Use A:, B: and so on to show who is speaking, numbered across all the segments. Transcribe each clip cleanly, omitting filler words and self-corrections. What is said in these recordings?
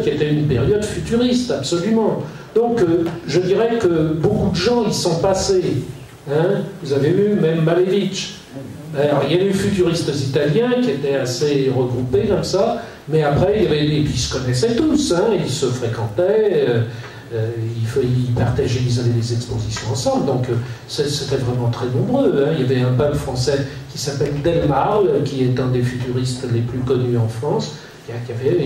A: qui était une période futuriste, absolument. Donc, je dirais que beaucoup de gens y sont passés. Hein. Vous avez vu, même Malevich. Alors, il y a les futuristes italiens qui étaient assez regroupés comme ça, mais après, il y avait et puis ils se connaissaient tous, hein, ils se fréquentaient, ils partageaient, ils avaient des expositions ensemble, donc c'était vraiment très nombreux. Hein. Il y avait un peintre français qui s'appelle Delmarle, qui est un des futuristes les plus connus en France. Il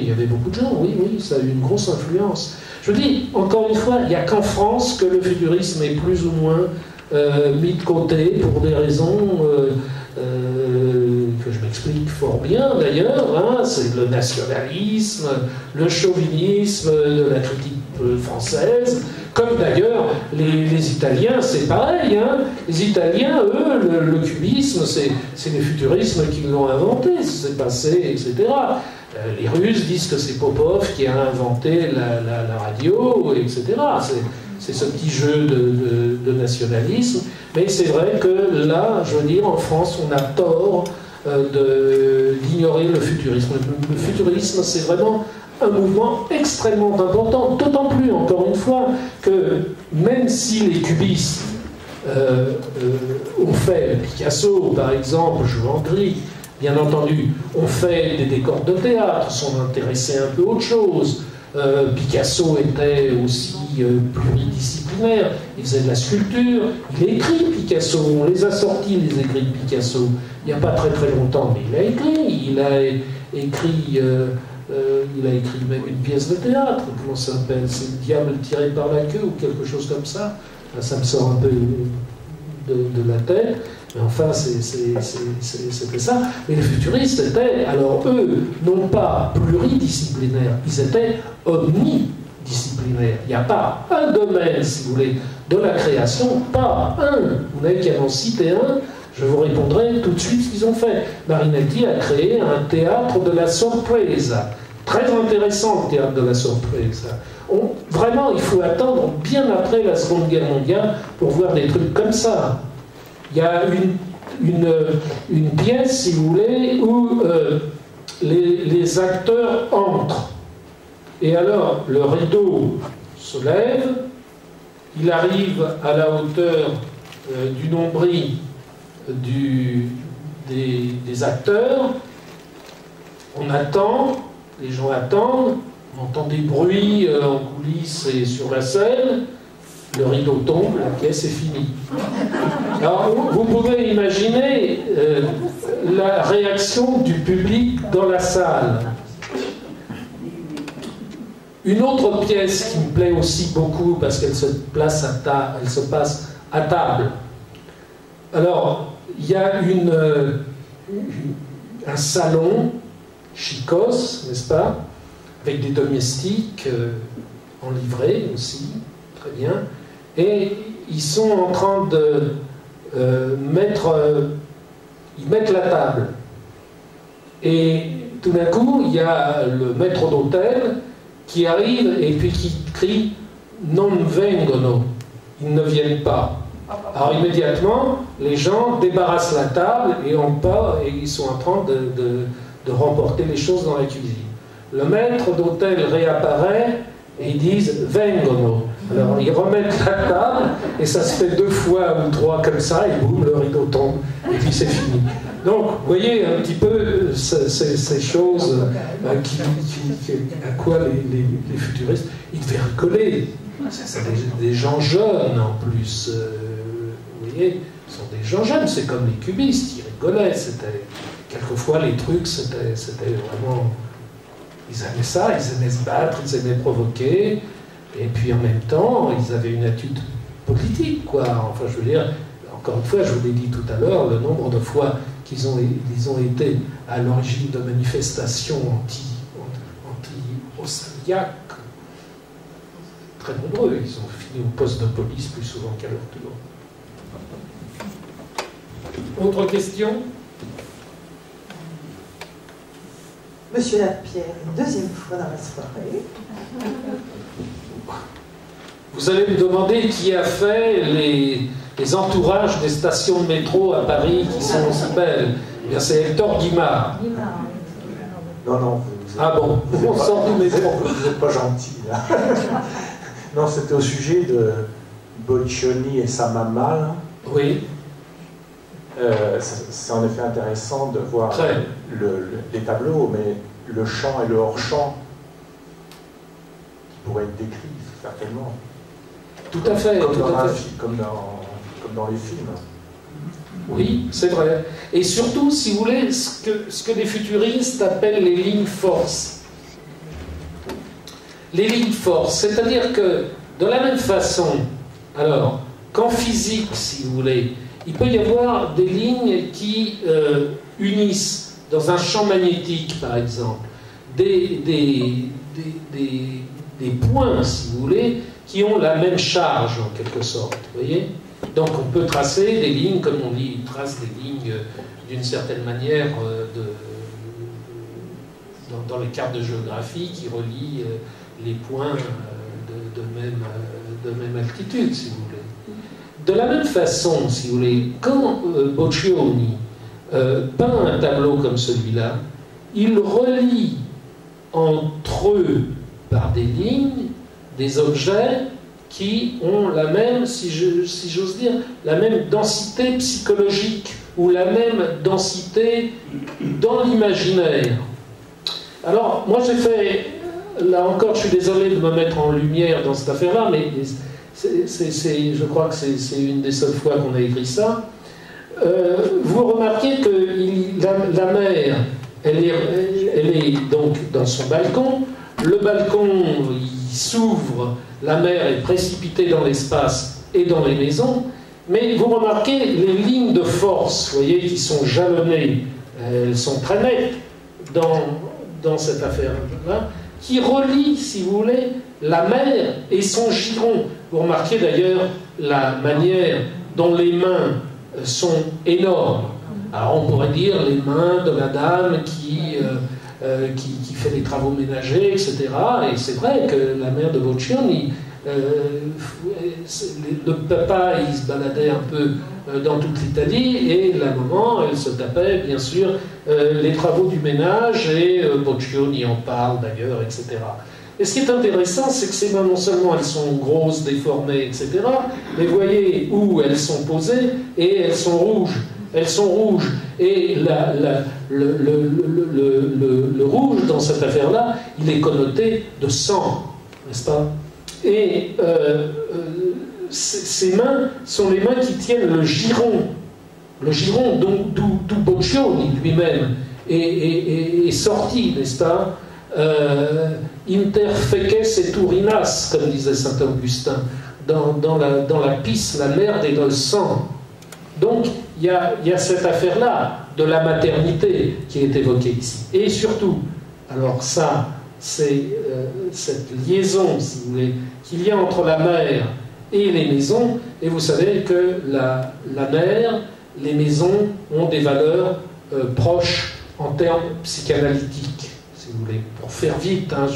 A: y avait beaucoup de gens, oui, ça a eu une grosse influence. Je dis, encore une fois, il n'y a qu'en France que le futurisme est plus ou moins mis de côté pour des raisons que je m'explique fort bien d'ailleurs, hein, c'est le nationalisme, le chauvinisme de la critique française, comme d'ailleurs les Italiens, c'est pareil, hein. Les Italiens, eux, le cubisme, c'est les futurismes qui l'ont inventé, c'est passé, etc. Les Russes disent que c'est Popov qui a inventé la radio, etc. C'est ce petit jeu de nationalisme. Mais c'est vrai que là, je veux dire, en France, on a tort d'ignorer le futurisme. Le futurisme, c'est vraiment un mouvement extrêmement important, d'autant plus, encore une fois, que même si les cubistes ont fait, Picasso, par exemple, joue en gris, bien entendu, ont fait des décors de théâtre, sont intéressés un peu à autre chose. Picasso était aussi pluridisciplinaire, il faisait de la sculpture, il a écrit Picasso, on les a sortis les écrits de Picasso, il n'y a pas très longtemps, mais il a écrit même une pièce de théâtre, comment ça s'appelle, c'est le diable tiré par la queue ou quelque chose comme ça, ça me sort un peu de la tête. Mais enfin, c'était ça. Mais les futuristes étaient, alors eux, non pas pluridisciplinaires, ils étaient omnidisciplinaires. Il n'y a pas un domaine, si vous voulez, de la création, pas un. Vous n'avez qu'à en citer un, je vous répondrai tout de suite ce qu'ils ont fait. Marinetti a créé un théâtre de la sorpresa. Très intéressant, le théâtre de la sorpresa. Vraiment, il faut attendre bien après la Seconde Guerre mondiale pour voir des trucs comme ça. Il y a une pièce, si vous voulez, où les acteurs entrent. Et alors, le rideau se lève, il arrive à la hauteur du nombril des acteurs. On attend, les gens attendent, on entend des bruits en coulisses et sur la scène. Le rideau tombe, la pièce est finie. Alors, vous pouvez imaginer la réaction du public dans la salle. Une autre pièce qui me plaît aussi beaucoup, parce qu'elle se passe à table. Alors, il y a un salon, chicos, n'est-ce pas, avec des domestiques en livrée aussi, très bien. Et ils sont en train de ils mettent la table. Et tout d'un coup, il y a le maître d'hôtel qui arrive et puis qui crie « Non vengono », ils ne viennent pas. Alors immédiatement, les gens débarrassent la table et ils sont en train de remporter les choses dans la cuisine. Le maître d'hôtel réapparaît et ils disent « vengono ». Alors ils remettent la table et ça se fait 2 fois ou 3 comme ça et boum, le rideau tombe et puis c'est fini. Donc vous voyez un petit peu ces choses à quoi les futuristes, ils devaient rigoler. C'est des gens jeunes en plus, vous voyez, ce sont des gens jeunes, c'est comme les cubistes, ils rigolaient, quelquefois les trucs c'était vraiment, ils aimaient ça, ils aimaient se battre, ils aimaient provoquer. Et puis en même temps, ils avaient une attitude politique, quoi. Enfin, je veux dire, encore une fois, je vous l'ai dit tout à l'heure, le nombre de fois qu'ils ont été à l'origine de manifestations anti-austriaques, très nombreux. Ils ont fini au poste de police plus souvent qu'à leur tour. Autre question ?
B: Monsieur Lapierre, une 2e fois dans la soirée.
A: Vous allez me demander qui a fait les entourages des stations de métro à Paris qui sont aussi belles. Eh bien, c'est Hector Guimard.
C: Non,
A: Ah bon, on sort du métro.
C: Vous n'êtes pas gentil, là. Non, c'était au sujet de Boccioni et sa maman, là.
A: Oui.
C: C'est en effet intéressant de voir les tableaux, mais le champ et le hors-champ qui pourraient être décrits, certainement.
A: Tout à fait.
C: Comme dans les films.
A: Oui, c'est vrai. Et surtout, si vous voulez, ce que les futuristes appellent les lignes forces. Les lignes forces, c'est-à-dire que, de la même façon, alors, qu'en physique, si vous voulez, il peut y avoir des lignes qui unissent, dans un champ magnétique, par exemple, des points, si vous voulez, qui ont la même charge, en quelque sorte, vous voyez ? Donc on peut tracer des lignes, comme on dit, trace des lignes d'une certaine manière dans les cartes de géographie qui relient les points de même altitude, si vous voulez. De la même façon, si vous voulez, quand Boccioni peint un tableau comme celui-là, il relie entre eux, par des lignes, des objets qui ont la même, si j'ose dire, la même densité psychologique ou la même densité dans l'imaginaire. Alors, moi j'ai fait, là encore, je suis désolé de me mettre en lumière dans cette affaire-là, mais je crois que c'est une des seules fois qu'on a écrit ça. Vous remarquez que la mer, elle est donc dans son balcon. Le balcon, il s'ouvre, la mer est précipitée dans l'espace et dans les maisons, mais vous remarquez les lignes de force, vous voyez, qui sont jalonnées, elles sont très nettes dans cette affaire-là, qui relient, si vous voulez, la mer et son giron. Vous remarquez d'ailleurs la manière dont les mains sont énormes. Alors on pourrait dire les mains de la dame qui fait des travaux ménagers, etc. Et c'est vrai que la mère de Boccioni, le papa, il se baladait un peu dans toute l'Italie, et la maman, elle se tapait, bien sûr, les travaux du ménage, et Boccioni en parle d'ailleurs, etc. Et ce qui est intéressant, c'est que ces mains, non seulement elles sont grosses, déformées, etc., mais vous voyez où elles sont posées, et elles sont rouges. Elles sont rouges. Et le rouge, dans cette affaire-là, il est connoté de sang, n'est-ce pas? Et ces mains sont les mains qui tiennent le giron d'où Boccioni lui-même est sorti, n'est-ce pas? Inter feces et turinas, comme disait saint Augustin, dans la pisse, la merde et dans le sang. Donc, il y a cette affaire-là de la maternité qui est évoquée ici. Et surtout, alors ça, c'est cette liaison, si vous voulez, qu'il y a entre la mer et les maisons. Et vous savez que la mer, les maisons ont des valeurs proches en termes psychanalytiques, si vous voulez. Pour faire vite, hein,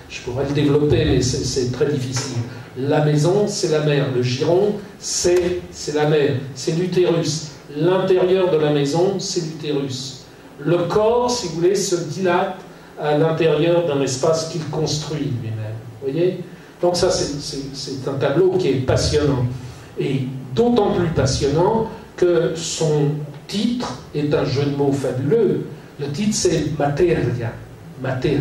A: je pourrais le développer, mais c'est très difficile. La maison, c'est la mer. Le giron, c'est la mer. C'est l'utérus. L'intérieur de la maison, c'est l'utérus. Le corps, si vous voulez, se dilate à l'intérieur d'un espace qu'il construit lui-même. Vous voyez? Donc ça, c'est un tableau qui est passionnant. Et d'autant plus passionnant que son titre est un jeu de mots fabuleux. Le titre, c'est Materia. Materia.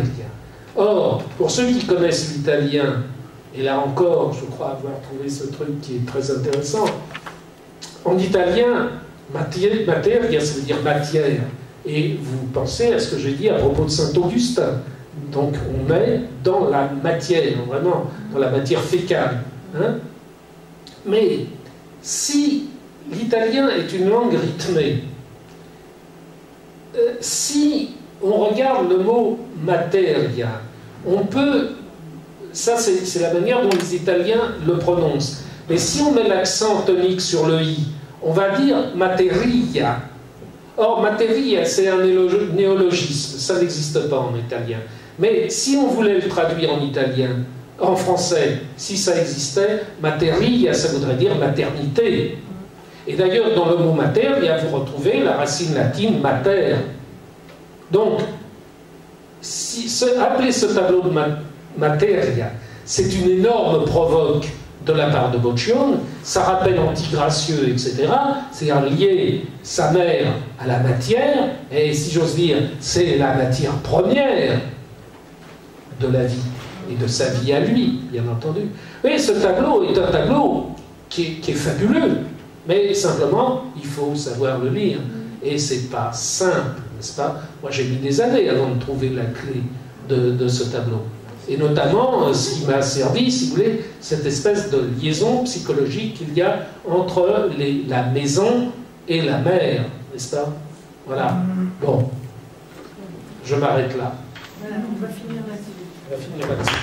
A: Or, pour ceux qui connaissent l'italien, et là encore, je crois avoir trouvé ce truc qui est très intéressant, en italien, materia, ça veut dire matière. Et vous pensez à ce que j'ai dit à propos de Saint-Augustin. Donc on est dans la matière, vraiment, dans la matière fécale. Hein? Mais si l'italien est une langue rythmée, si on regarde le mot materia, on peut... Ça, c'est la manière dont les Italiens le prononcent. Mais si on met l'accent tonique sur le i, on va dire materia. Or, materia, c'est un néologisme. Ça n'existe pas en italien. Mais si on voulait le traduire en italien, en français, si ça existait, materia, ça voudrait dire maternité. Et d'ailleurs, dans le mot materia, vous retrouvez la racine latine mater. Donc, appeler ce tableau de Materia, c'est une énorme provoque de la part de Boccione, ça rappelle Antigracieux, etc. C'est-à-dire lier sa mère à la matière, et si j'ose dire, c'est la matière première de la vie, et de sa vie à lui, bien entendu. Oui, ce tableau est un tableau qui est fabuleux, mais simplement, il faut savoir le lire. Et c'est pas simple, n'est-ce pas? Moi, j'ai mis des années avant de trouver la clé de ce tableau. Et notamment, ce qui m'a servi, si vous voulez, cette espèce de liaison psychologique qu'il y a entre la maison et la mère, n'est-ce pas? Voilà. Bon, je m'arrête là.
D: Voilà, on va finir là-dessus.
A: On va finir là-dessus.